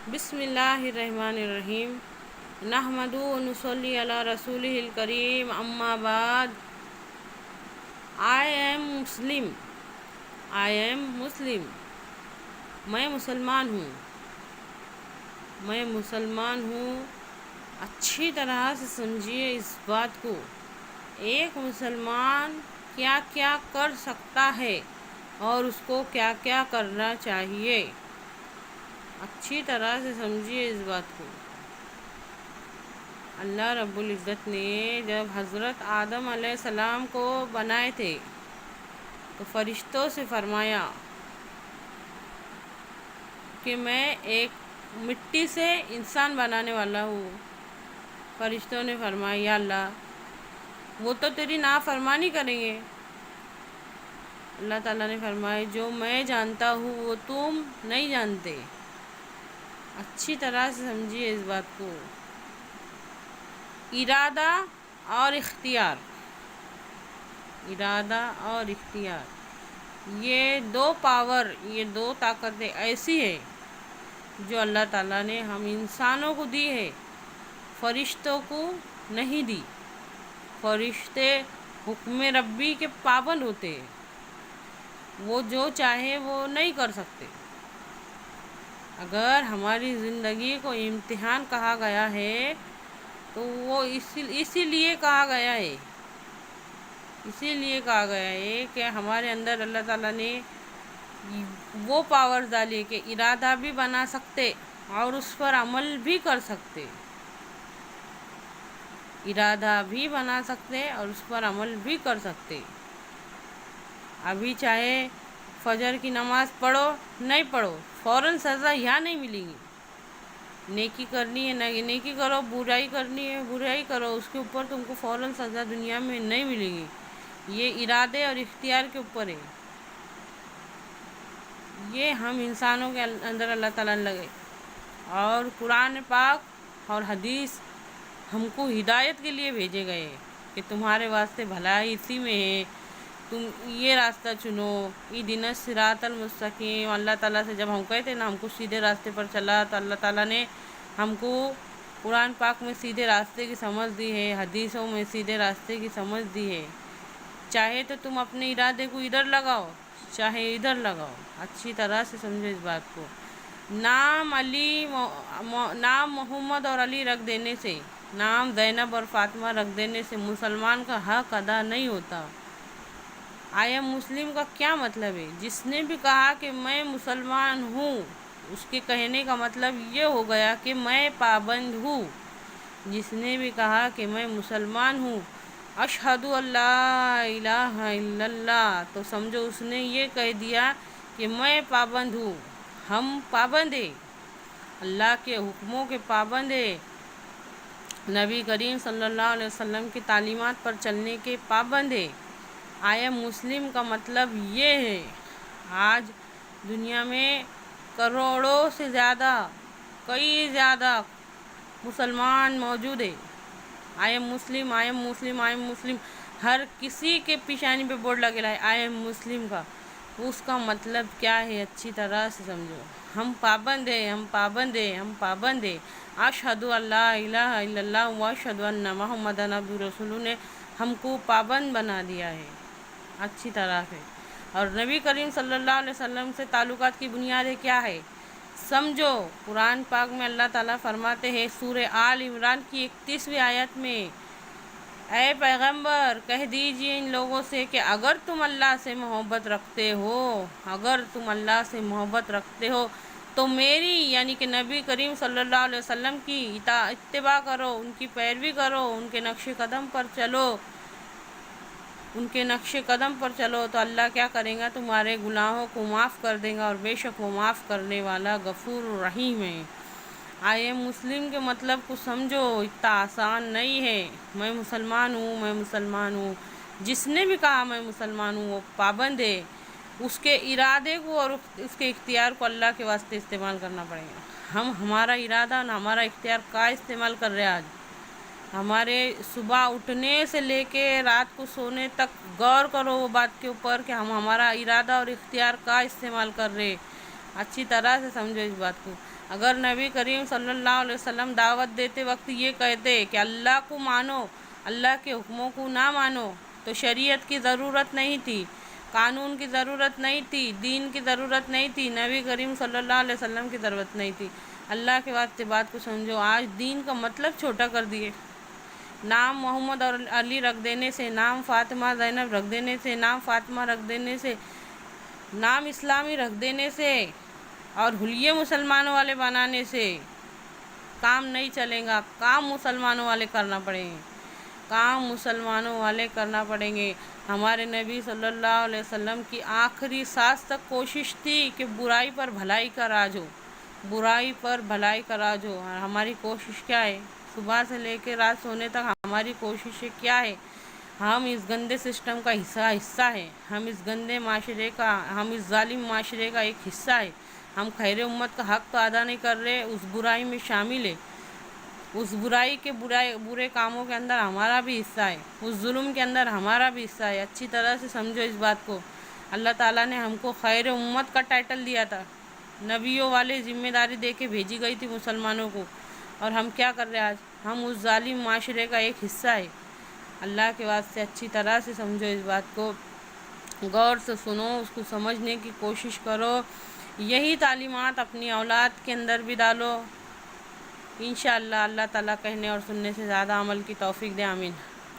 بسم اللہ الرحمن الرحیم نحمدہ و نصلی علی رسولہ الکریم اما بعد. I am Muslim. میں مسلمان ہوں. اچھی طرح سے سمجھیے اس بات کو. ایک مسلمان کیا کیا کر سکتا ہے اور اس کو کیا کیا کرنا چاہیے. اچھی طرح سے سمجھیے اس بات کو. اللہ رب العزت نے جب حضرت آدم علیہ السلام کو بنائے تھے تو فرشتوں سے فرمایا کہ میں ایک مٹی سے انسان بنانے والا ہوں. فرشتوں نے فرمایا یا اللہ وہ تو تیری نافرمانی کریں گے. اللہ تعالیٰ نے فرمایا جو میں جانتا ہوں وہ تم نہیں جانتے. اچھی طرح سے سمجھیے اس بات کو. ارادہ اور اختیار یہ دو پاور، یہ دو طاقتیں ایسی ہیں جو اللہ تعالیٰ نے ہم انسانوں کو دی ہے، فرشتوں کو نہیں دی. فرشتے حکم ربی کے پابند ہوتے ہیں، وہ جو چاہے وہ نہیں کر سکتے. اگر ہماری زندگی کو امتحان کہا گیا ہے تو وہ اسی لیے کہا گیا ہے کہ ہمارے اندر اللہ تعالیٰ نے وہ پاور ڈالی کہ ارادہ بھی بنا سکتے اور اس پر عمل بھی کر سکتے. ابھی چاہے فجر کی نماز پڑھو نہیں پڑھو فوراً سزا یہاں نہیں ملے گی. نیکی کرنی ہے نیکی کرو، برائی کرنی ہے برائی کرو، اس کے اوپر تم کو فوراً سزا دنیا میں نہیں ملے گی. یہ ارادے اور اختیار کے اوپر ہے. یہ ہم انسانوں کے اندر اللہ تعالیٰ نے لگے. اور قرآن پاک اور حدیث ہم کو ہدایت کے لیے بھیجے گئے کہ تمہارے واسطے بھلائی اسی میں ہے، تم یہ راستہ چنو. اہدنا الصراط المستقیم. اللہ تعالیٰ سے جب ہم کہتے نا ہم کو سیدھے راستے پر چلا تو اللہ تعالیٰ نے ہم کو قرآن پاک میں سیدھے راستے کی سمجھ دی ہے، حدیثوں میں سیدھے راستے کی سمجھ دی ہے. چاہے تو تم اپنے ارادے کو ادھر لگاؤ چاہے ادھر لگاؤ. اچھی طرح سے سمجھو اس بات کو. نام محمد اور علی رکھ دینے سے، نام زینب اور فاطمہ رکھ دینے سے مسلمان کا حق ادا نہیں ہوتا. آئی ایم مسلم کا کیا مطلب ہے؟ جس نے بھی کہا کہ میں مسلمان ہوں اس کے کہنے کا مطلب یہ ہو گیا کہ میں پابند ہوں. جس نے بھی کہا کہ میں مسلمان ہوں، اشہد اللہ الہ الا اللہ، تو سمجھو اس نے یہ کہہ دیا کہ میں پابند ہوں. ہم پابند ہیں، اللہ کے حکموں کے پابند ہیں، نبی کریم صلی اللہ علیہ وسلم کی تعلیمات پر چلنے کے پابند ہیں. آئی ایم مسلم کا مطلب یہ ہے. آج دنیا میں کروڑوں سے زیادہ کئی زیادہ مسلمان موجود ہیں. I am Muslim I am Muslim I am Muslim, ہر کسی کے پیشانی پہ بورڈ لگے رہا ہے آئی ایم مسلم کا. اس کا مطلب کیا ہے اچھی طرح سے سمجھو. ہم پابند ہیں. اشہد اللہ الہ الا اللہ و اشہد ان محمد عبدہ رسولہ نے ہم کو پابند بنا دیا ہے اچھی طرح سے. اور نبی کریم صلی اللہ علیہ وسلم سے تعلقات کی بنیادیں کیا ہے سمجھو. قرآن پاک میں اللہ تعالیٰ فرماتے ہیں سورہ آل عمران کی 31ویں آیت میں، اے پیغمبر کہہ دیجئے ان لوگوں سے کہ اگر تم اللہ سے محبت رکھتے ہو تو میری یعنی کہ نبی کریم صلی اللہ علیہ وسلم کی اتباع کرو، ان کی پیروی کرو، ان کے نقش قدم پر چلو تو اللہ کیا کرے گا؟ تمہارے گناہوں کو معاف کر دے گا، اور بے شک وہ معاف کرنے والا غفور رحیم ہے. آئی ایم مسلم کے مطلب کو سمجھو. اتنا آسان نہیں ہے. میں مسلمان ہوں. جس نے بھی کہا میں مسلمان ہوں وہ پابند ہے. اس کے ارادے کو اور اس کے اختیار کو اللہ کے واسطے استعمال کرنا پڑے گا. ہم ہمارا ارادہ اور ہمارا اختیار کا استعمال کر رہے ہیں. آج ہمارے صبح اٹھنے سے لے کے رات کو سونے تک غور کرو وہ بات کے اوپر کہ ہم ہمارا ارادہ اور اختیار کا استعمال کر رہے. اچھی طرح سے سمجھو اس بات کو. اگر نبی کریم صلی اللہ علیہ وسلم دعوت دیتے وقت یہ کہتے کہ اللہ کو مانو، اللہ کے حکموں کو نہ مانو، تو شریعت کی ضرورت نہیں تھی، قانون کی ضرورت نہیں تھی، دین کی ضرورت نہیں تھی، نبی کریم صلی اللہ علیہ وسلم کی ضرورت نہیں تھی۔ اللہ کے واسطے بات کو سمجھو، آج دین کا مطلب چھوٹا کر دیے۔ نام محمد اور علی رکھ دینے سے، نام فاطمہ زینب رکھ دینے سے، نام فاطمہ رکھ دینے سے، نام اسلامی رکھ دینے سے اور حلیے مسلمانوں والے بنانے سے کام نہیں چلے گا۔ کام مسلمانوں والے کرنا پڑیں گے، کام مسلمانوں والے کرنا پڑیں گے۔ ہمارے نبی صلی اللہ علیہ وسلم کی آخری سانس تک کوشش تھی کہ برائی پر بھلائی کا راج ہو، برائی پر بھلائی کا راج ہو۔ اور ہماری کوشش کیا ہے؟ صبح سے لے کے رات سونے تک ہماری کوششیں کیا ہے؟ ہم اس گندے سسٹم کا حصہ ہے، ہم اس گندے معاشرے کا، ہم اس ظالم معاشرے کا ایک حصہ ہے۔ ہم خیر امت کا حق تو ادا نہیں کر رہے، اس برائی میں شامل ہے، اس برائی کے برے کاموں کے اندر ہمارا بھی حصہ ہے، اس ظلم کے اندر ہمارا بھی حصہ ہے۔ اچھی طرح سے سمجھو اس بات کو۔ اللہ تعالیٰ نے ہم کو خیر امت کا ٹائٹل دیا تھا، نبیوں والے ذمہ داری دے کے بھیجی گئی تھی مسلمانوں کو، اور ہم کیا کر رہے ہیں آج؟ ہم اس ظالم معاشرے کا ایک حصہ ہے۔ اللہ کے واسطے اچھی طرح سے سمجھو اس بات کو، غور سے سنو، اس کو سمجھنے کی کوشش کرو، یہی تعلیمات اپنی اولاد کے اندر بھی ڈالو۔ انشاءاللہ اللہ تعالیٰ کہنے اور سننے سے زیادہ عمل کی توفیق دے، آمین۔